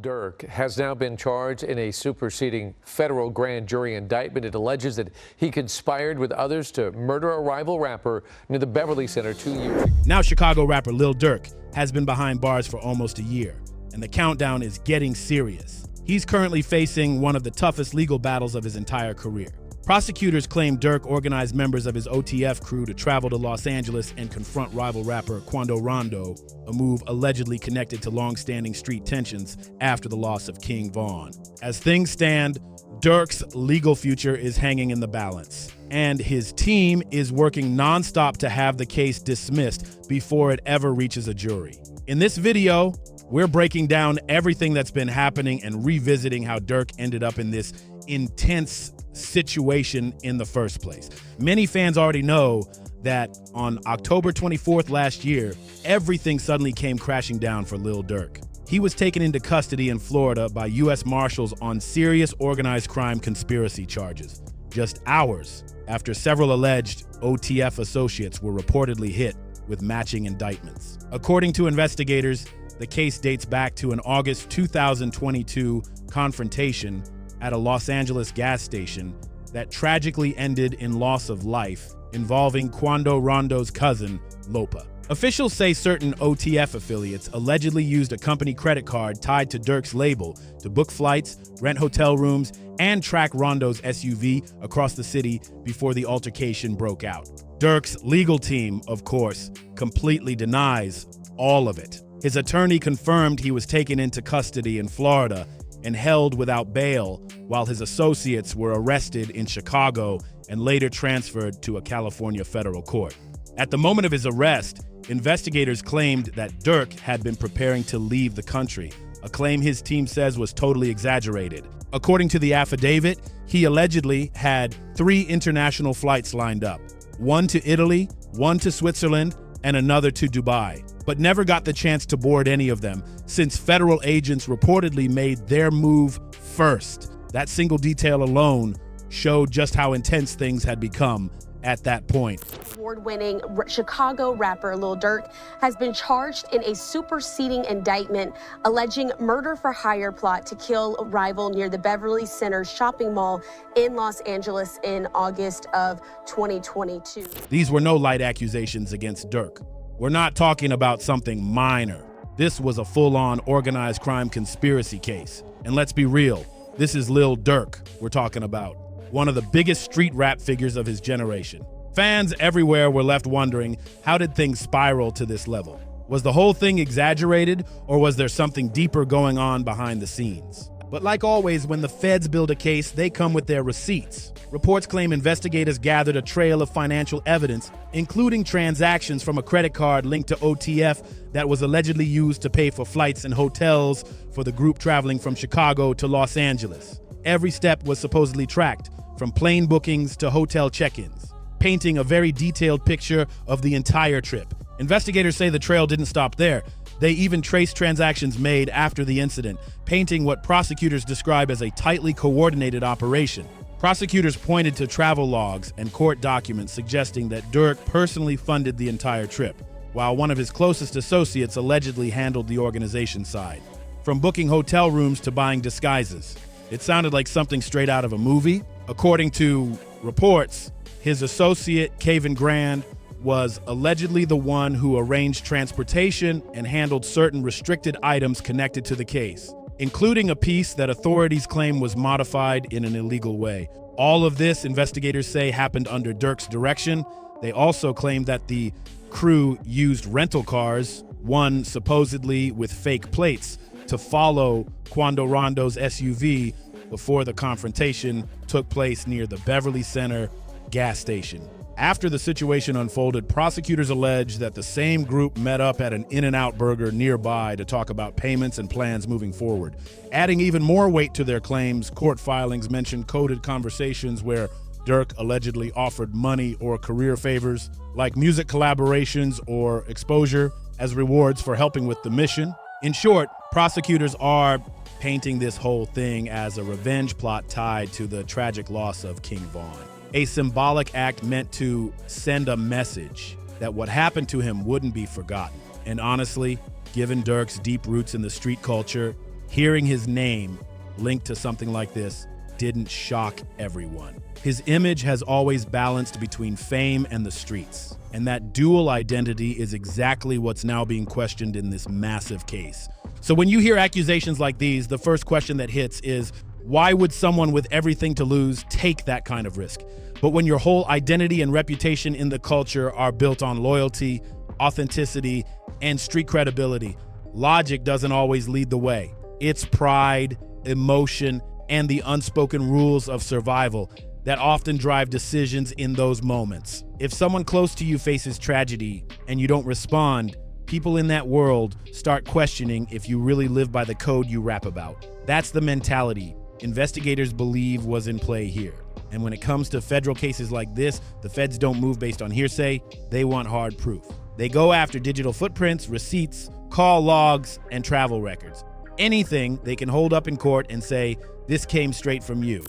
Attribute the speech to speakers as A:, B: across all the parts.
A: Durk has now been charged in a superseding federal grand jury indictment. It alleges that he conspired with others to murder a rival rapper near the Beverly Center 2 years ago.
B: Now Chicago rapper Lil Durk has been behind bars for almost a year, and the countdown is getting serious. He's currently facing one of the toughest legal battles of his entire career. Prosecutors claim Durk organized members of his OTF crew to travel to Los Angeles and confront rival rapper Quando Rondo, a move allegedly connected to long-standing street tensions after the loss of King Von. As things stand, Durk's legal future is hanging in the balance, and his team is working nonstop to have the case dismissed before it ever reaches a jury. In this video, we're breaking down everything that's been happening and revisiting how Durk ended up in this intense situation in the first place. Many fans already know that on October 24th last year, everything suddenly came crashing down for Lil Durk. He was taken into custody in Florida by U.S. Marshals on serious organized crime conspiracy charges, just hours after several alleged OTF associates were reportedly hit with matching indictments. According to investigators, the case dates back to an August 2022 confrontation at a Los Angeles gas station that tragically ended in loss of life, involving Quando Rondo's cousin, Lopa. Officials say certain OTF affiliates allegedly used a company credit card tied to Durk's label to book flights, rent hotel rooms, and track Rondo's SUV across the city before the altercation broke out. Durk's legal team, of course, completely denies all of it. His attorney confirmed he was taken into custody in Florida and held without bail while his associates were arrested in Chicago and later transferred to a California federal court. At the moment of his arrest, investigators claimed that Durk had been preparing to leave the country, a claim his team says was totally exaggerated. According to the affidavit, he allegedly had 3 international flights lined up, one to Italy, one to Switzerland, and another to Dubai, but never got the chance to board any of them since federal agents reportedly made their move first. That single detail alone showed just how intense things had become at that point.
C: Award-winning Chicago rapper Lil Durk has been charged in a superseding indictment alleging murder-for-hire plot to kill a rival near the Beverly Center shopping mall in Los Angeles in August of 2022.
B: These were no light accusations against Durk. We're not talking about something minor. This was a full-on organized crime conspiracy case. And let's be real, this is Lil Durk we're talking about, one of the biggest street rap figures of his generation. Fans everywhere were left wondering, how did things spiral to this level? Was the whole thing exaggerated, or was there something deeper going on behind the scenes? But like always, when the feds build a case, they come with their receipts. Reports claim investigators gathered a trail of financial evidence, including transactions from a credit card linked to OTF that was allegedly used to pay for flights and hotels for the group traveling from Chicago to Los Angeles. Every step was supposedly tracked, from plane bookings to hotel check-ins, painting a very detailed picture of the entire trip. Investigators say the trail didn't stop there. They even traced transactions made after the incident, painting what prosecutors describe as a tightly coordinated operation. Prosecutors pointed to travel logs and court documents suggesting that Durk personally funded the entire trip, while one of his closest associates allegedly handled the organization side, from booking hotel rooms to buying disguises. It sounded like something straight out of a movie. According to reports, his associate, Kevin Grand, was allegedly the one who arranged transportation and handled certain restricted items connected to the case, including a piece that authorities claim was modified in an illegal way. All of this, investigators say, happened under Durk's direction. They also claim that the crew used rental cars, one supposedly with fake plates, to follow Quando Rondo's SUV before the confrontation took place near the Beverly Center gas station. After the situation unfolded, prosecutors alleged that the same group met up at an In-N-Out burger nearby to talk about payments and plans moving forward. Adding even more weight to their claims, court filings mentioned coded conversations where Durk allegedly offered money or career favors, like music collaborations or exposure, as rewards for helping with the mission. In short, prosecutors are painting this whole thing as a revenge plot tied to the tragic loss of King Von. A symbolic act meant to send a message that what happened to him wouldn't be forgotten. And honestly, given Durk's deep roots in the street culture, hearing his name linked to something like this didn't shock everyone. His image has always balanced between fame and the streets, and that dual identity is exactly what's now being questioned in this massive case. So when you hear accusations like these, the first question that hits is, why would someone with everything to lose take that kind of risk? But when your whole identity and reputation in the culture are built on loyalty, authenticity, and street credibility, logic doesn't always lead the way. It's pride, emotion, and the unspoken rules of survival that often drive decisions in those moments. If someone close to you faces tragedy and you don't respond, people in that world start questioning if you really live by the code you rap about. That's the mentality investigators believe was in play here. And when it comes to federal cases like this, the feds don't move based on hearsay. They want hard proof. They go after digital footprints, receipts, call logs, and travel records. Anything they can hold up in court and say, this came straight from you.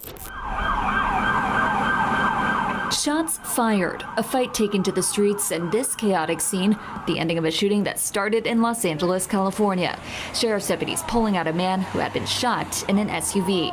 D: Shots fired, a fight taken to the streets, and this chaotic scene, the ending of a shooting that started in Los Angeles, California. Sheriff's deputies pulling out a man who had been shot in an SUV.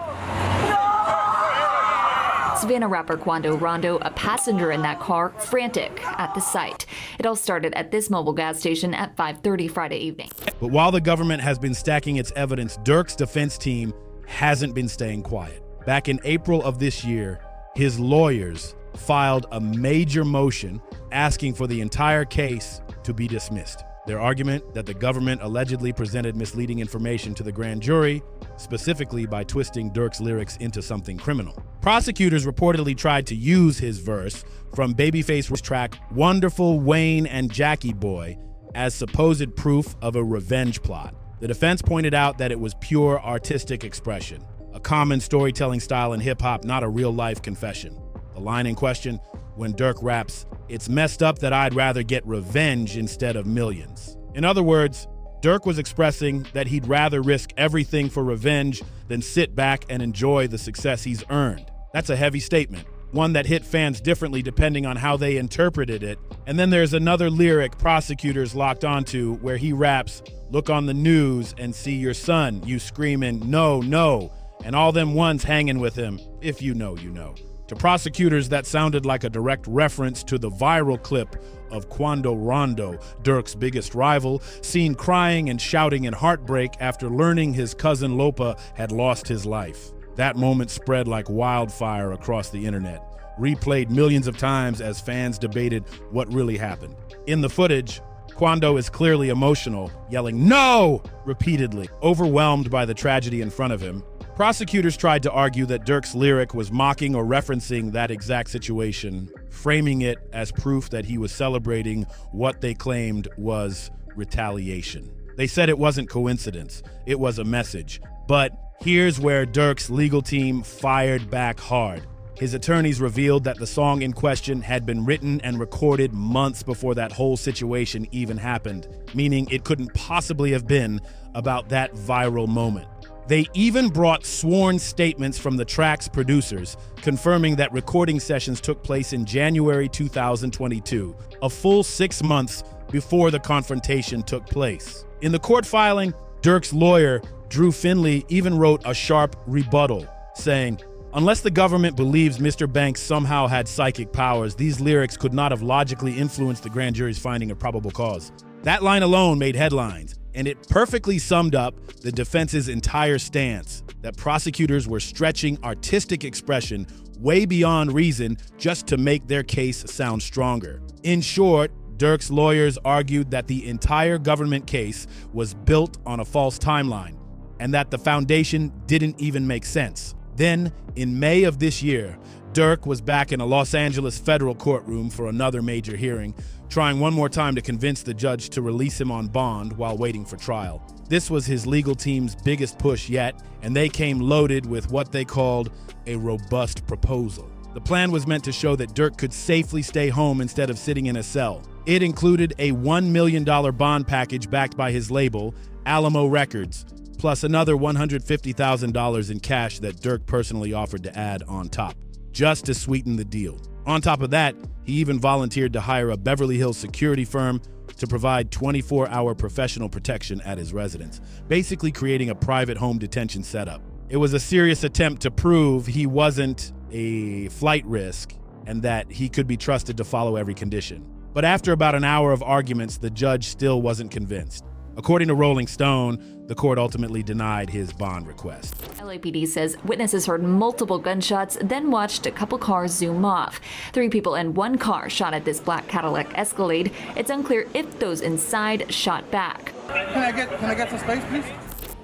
D: Savannah rapper Quando Rondo, a passenger in that car, frantic at the site. It all started at this mobile gas station at 5:30 Friday evening.
B: But while the government has been stacking its evidence, Durk's defense team hasn't been staying quiet. Back in April of this year, his lawyers filed a major motion asking for the entire case to be dismissed. Their argument that the government allegedly presented misleading information to the grand jury, specifically by twisting Durk's lyrics into something criminal. Prosecutors reportedly tried to use his verse from Babyface's track Wonderful Wayne and Jackie Boy as supposed proof of a revenge plot. The defense pointed out that it was pure artistic expression, a common storytelling style in hip-hop, not a real-life confession. The line in question, when Durk raps, "It's messed up that I'd rather get revenge instead of millions." In other words, Durk was expressing that he'd rather risk everything for revenge than sit back and enjoy the success he's earned. That's a heavy statement, one that hit fans differently depending on how they interpreted it. And then there's another lyric prosecutors locked onto where he raps, "Look on the news and see your son, you screaming, no, no, and all them ones hanging with him, if you know, you know." To prosecutors, that sounded like a direct reference to the viral clip of Quando Rondo, Durk's biggest rival, seen crying and shouting in heartbreak after learning his cousin Lopa had lost his life. That moment spread like wildfire across the internet, replayed millions of times as fans debated what really happened. In the footage, Quando is clearly emotional, yelling "no" repeatedly, overwhelmed by the tragedy in front of him. Prosecutors tried to argue that Durk's lyric was mocking or referencing that exact situation, framing it as proof that he was celebrating what they claimed was retaliation. They said it wasn't coincidence, it was a message. But here's where Durk's legal team fired back hard. His attorneys revealed that the song in question had been written and recorded months before that whole situation even happened, meaning it couldn't possibly have been about that viral moment. They even brought sworn statements from the track's producers, confirming that recording sessions took place in January 2022, a full 6 months before the confrontation took place. In the court filing, Durk's lawyer, Drew Finley, even wrote a sharp rebuttal, saying, "Unless the government believes Mr. Banks somehow had psychic powers, these lyrics could not have logically influenced the grand jury's finding of probable cause." That line alone made headlines, and it perfectly summed up the defense's entire stance, that prosecutors were stretching artistic expression way beyond reason just to make their case sound stronger. In short, Durk's lawyers argued that the entire government case was built on a false timeline, and that the foundation didn't even make sense. Then, in May of this year, Durk was back in a Los Angeles federal courtroom for another major hearing, trying one more time to convince the judge to release him on bond while waiting for trial. This was his legal team's biggest push yet, and they came loaded with what they called a robust proposal. The plan was meant to show that Durk could safely stay home instead of sitting in a cell. It included a $1 million bond package backed by his label, Alamo Records, plus another $150,000 in cash that Durk personally offered to add on top, just to sweeten the deal. On top of that, he even volunteered to hire a Beverly Hills security firm to provide 24-hour professional protection at his residence, basically creating a private home detention setup. It was a serious attempt to prove he wasn't a flight risk and that he could be trusted to follow every condition. But after about an hour of arguments, the judge still wasn't convinced. According to Rolling Stone, the court ultimately denied his bond request.
D: LAPD says witnesses heard multiple gunshots, then watched a couple cars zoom off. 3 people in one car shot at this black Cadillac Escalade. It's unclear if those inside shot back.
E: Can I get some space, please?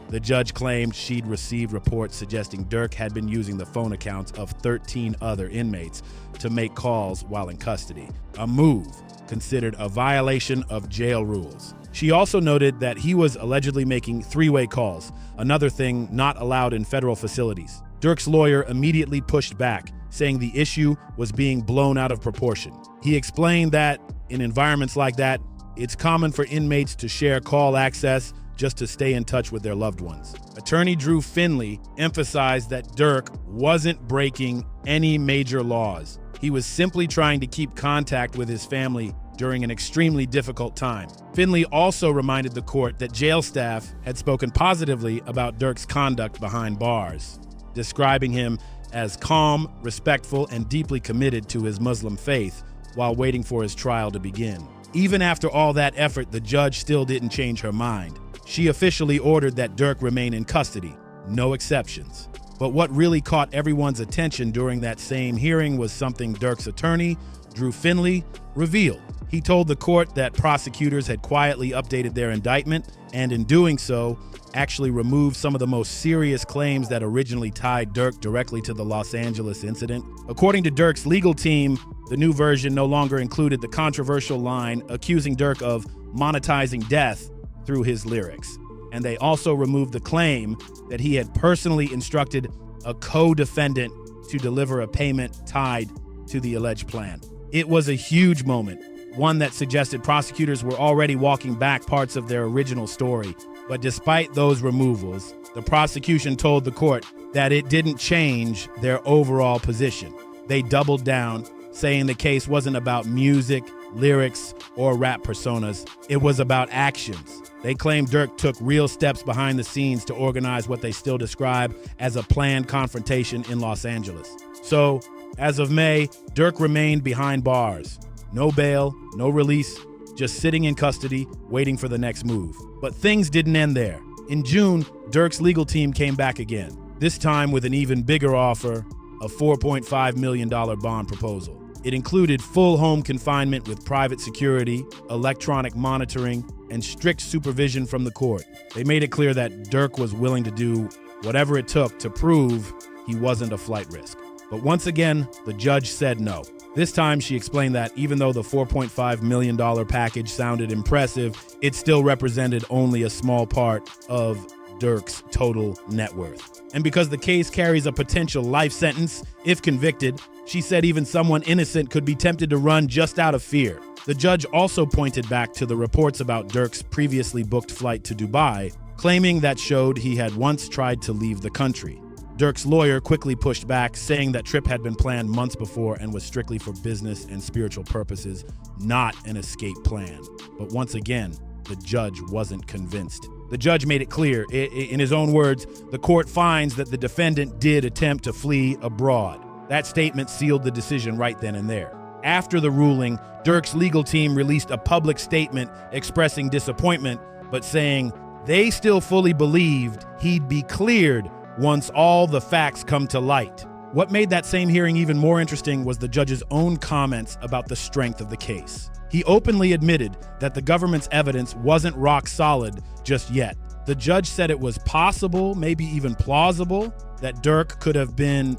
B: The judge claimed she'd received reports suggesting Durk had been using the phone accounts of 13 other inmates to make calls while in custody, a move considered a violation of jail rules. She also noted that he was allegedly making 3-way calls, another thing not allowed in federal facilities. Durk's lawyer immediately pushed back, saying the issue was being blown out of proportion. He explained that in environments like that, it's common for inmates to share call access just to stay in touch with their loved ones. Attorney Drew Finley emphasized that Durk wasn't breaking any major laws. He was simply trying to keep contact with his family during an extremely difficult time. Finley also reminded the court that jail staff had spoken positively about Durk's conduct behind bars, describing him as calm, respectful, and deeply committed to his Muslim faith while waiting for his trial to begin. Even after all that effort, the judge still didn't change her mind. She officially ordered that Durk remain in custody, no exceptions. But what really caught everyone's attention during that same hearing was something Durk's attorney, Drew Finley, revealed. He told the court that prosecutors had quietly updated their indictment and in doing so, actually removed some of the most serious claims that originally tied Durk directly to the Los Angeles incident. According to Durk's legal team, the new version no longer included the controversial line accusing Durk of monetizing death through his lyrics. And they also removed the claim that he had personally instructed a co-defendant to deliver a payment tied to the alleged plan. It was a huge moment, one that suggested prosecutors were already walking back parts of their original story. But despite those removals, the prosecution told the court that it didn't change their overall position. They doubled down, saying the case wasn't about music, lyrics, or rap personas. It was about actions. They claimed Durk took real steps behind the scenes to organize what they still describe as a planned confrontation in Los Angeles. So, as of May, Durk remained behind bars. No bail, no release, just sitting in custody, waiting for the next move. But things didn't end there. In June, Durk's legal team came back again, this time with an even bigger offer, a $4.5 million bond proposal. It included full home confinement with private security, electronic monitoring, and strict supervision from the court. They made it clear that Durk was willing to do whatever it took to prove he wasn't a flight risk. But once again, the judge said no. This time, she explained that even though the $4.5 million package sounded impressive, it still represented only a small part of Durk's total net worth. And because the case carries a potential life sentence, if convicted, she said even someone innocent could be tempted to run just out of fear. The judge also pointed back to the reports about Durk's previously booked flight to Dubai, claiming that showed he had once tried to leave the country. Durk's lawyer quickly pushed back, saying that trip had been planned months before and was strictly for business and spiritual purposes, not an escape plan. But once again, the judge wasn't convinced. The judge made it clear, in his own words, the court finds that the defendant did attempt to flee abroad. That statement sealed the decision right then and there. After the ruling, Durk's legal team released a public statement expressing disappointment, but saying they still fully believed he'd be cleared once all the facts come to light. What made that same hearing even more interesting was the judge's own comments about the strength of the case. He openly admitted that the government's evidence wasn't rock solid just yet. The judge said it was possible, maybe even plausible, that Durk could have been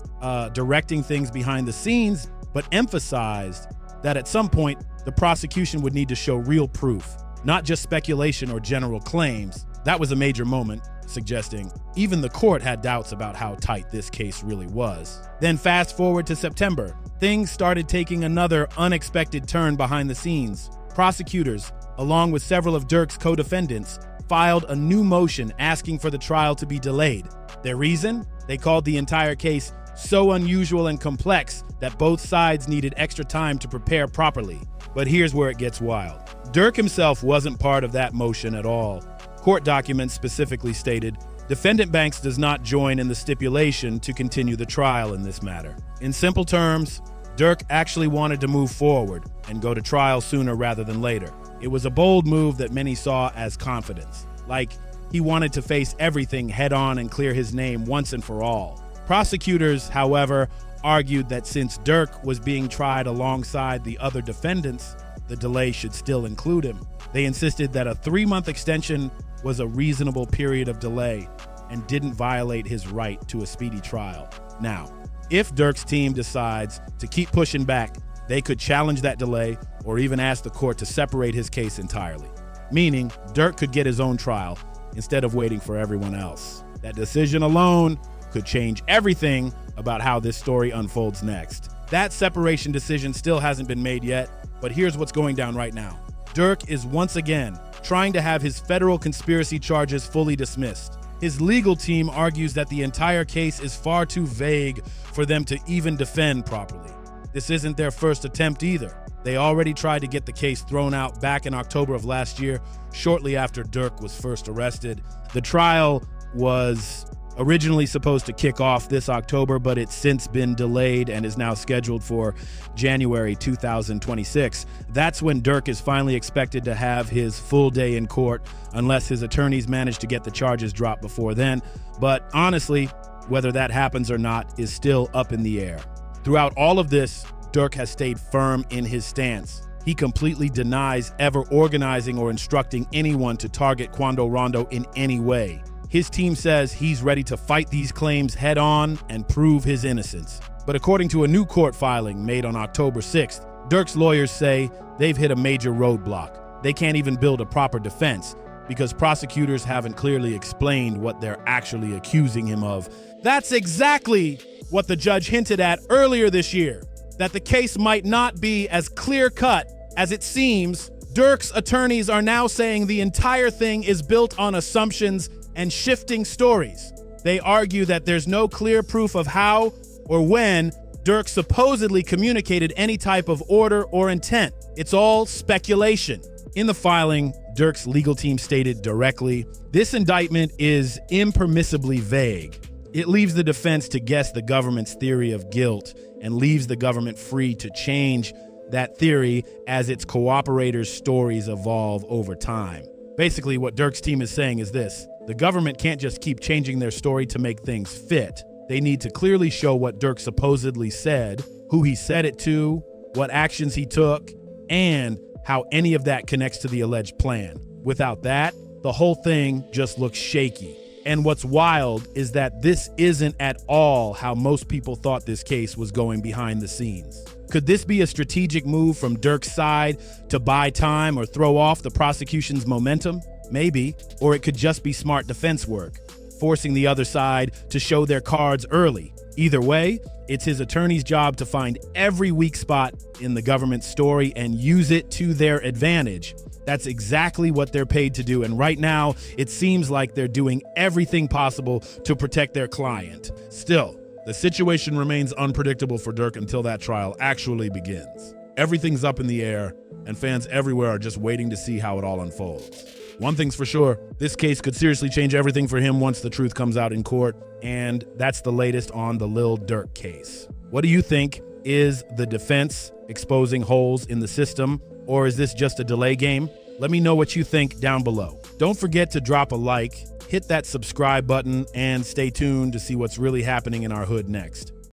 B: directing things behind the scenes, but emphasized that at some point, the prosecution would need to show real proof, not just speculation or general claims. That was a major moment, suggesting even the court had doubts about how tight this case really was. Then fast forward to September, things started taking another unexpected turn behind the scenes. Prosecutors, along with several of Durk's co-defendants, filed a new motion asking for the trial to be delayed. Their reason? They called the entire case so unusual and complex that both sides needed extra time to prepare properly. But here's where it gets wild. Durk himself wasn't part of that motion at all. Court documents specifically stated, defendant Banks does not join in the stipulation to continue the trial in this matter. In simple terms, Durk actually wanted to move forward and go to trial sooner rather than later. It was a bold move that many saw as confidence, like he wanted to face everything head on and clear his name once and for all. Prosecutors, however, argued that since Durk was being tried alongside the other defendants, the delay should still include him. They insisted that a 3-month extension was a reasonable period of delay and didn't violate his right to a speedy trial. Now, if Durk's team decides to keep pushing back, they could challenge that delay or even ask the court to separate his case entirely, meaning Durk could get his own trial instead of waiting for everyone else. That decision alone could change everything about how this story unfolds next. That separation decision still hasn't been made yet, but here's what's going down right now. Durk is once again trying to have his federal conspiracy charges fully dismissed. His legal team argues that the entire case is far too vague for them to even defend properly. This isn't their first attempt either. They already tried to get the case thrown out back in October of last year, shortly after Durk was first arrested. The trial was originally supposed to kick off this October, but it's since been delayed and is now scheduled for January 2026. That's when Durk is finally expected to have his full day in court, unless his attorneys manage to get the charges dropped before then. But honestly, whether that happens or not is still up in the air. Throughout all of this, Durk has stayed firm in his stance. He completely denies ever organizing or instructing anyone to target Quando Rondo in any way. His team says he's ready to fight these claims head on and prove his innocence. But according to a new court filing made on October 6th, Durk's lawyers say they've hit a major roadblock. They can't even build a proper defense because prosecutors haven't clearly explained what they're actually accusing him of. That's exactly what the judge hinted at earlier this year, that the case might not be as clear-cut as it seems. Durk's attorneys are now saying the entire thing is built on assumptions and shifting stories. They argue that there's no clear proof of how or when Durk supposedly communicated any type of order or intent. It's all speculation. In the filing, Durk's legal team stated directly, this indictment is impermissibly vague. It leaves the defense to guess the government's theory of guilt and leaves the government free to change that theory as its cooperators' stories evolve over time. Basically, what Durk's team is saying is this: the government can't just keep changing their story to make things fit. They need to clearly show what Durk supposedly said, who he said it to, what actions he took, and how any of that connects to the alleged plan. Without that, the whole thing just looks shaky. And what's wild is that this isn't at all how most people thought this case was going behind the scenes. Could this be a strategic move from Durk's side to buy time or throw off the prosecution's momentum? Maybe. Or it could just be smart defense work, forcing the other side to show their cards early. Either way, it's his attorney's job to find every weak spot in the government's story and use it to their advantage. That's exactly what they're paid to do, and right now, it seems like they're doing everything possible to protect their client. Still, the situation remains unpredictable for Durk until that trial actually begins. Everything's up in the air, and fans everywhere are just waiting to see how it all unfolds. One thing's for sure, this case could seriously change everything for him once the truth comes out in court, and that's the latest on the Lil Durk case. What do you think? Is the defense exposing holes in the system, or is this just a delay game? Let me know what you think down below. Don't forget to drop a like, hit that subscribe button, and stay tuned to see what's really happening in our hood next.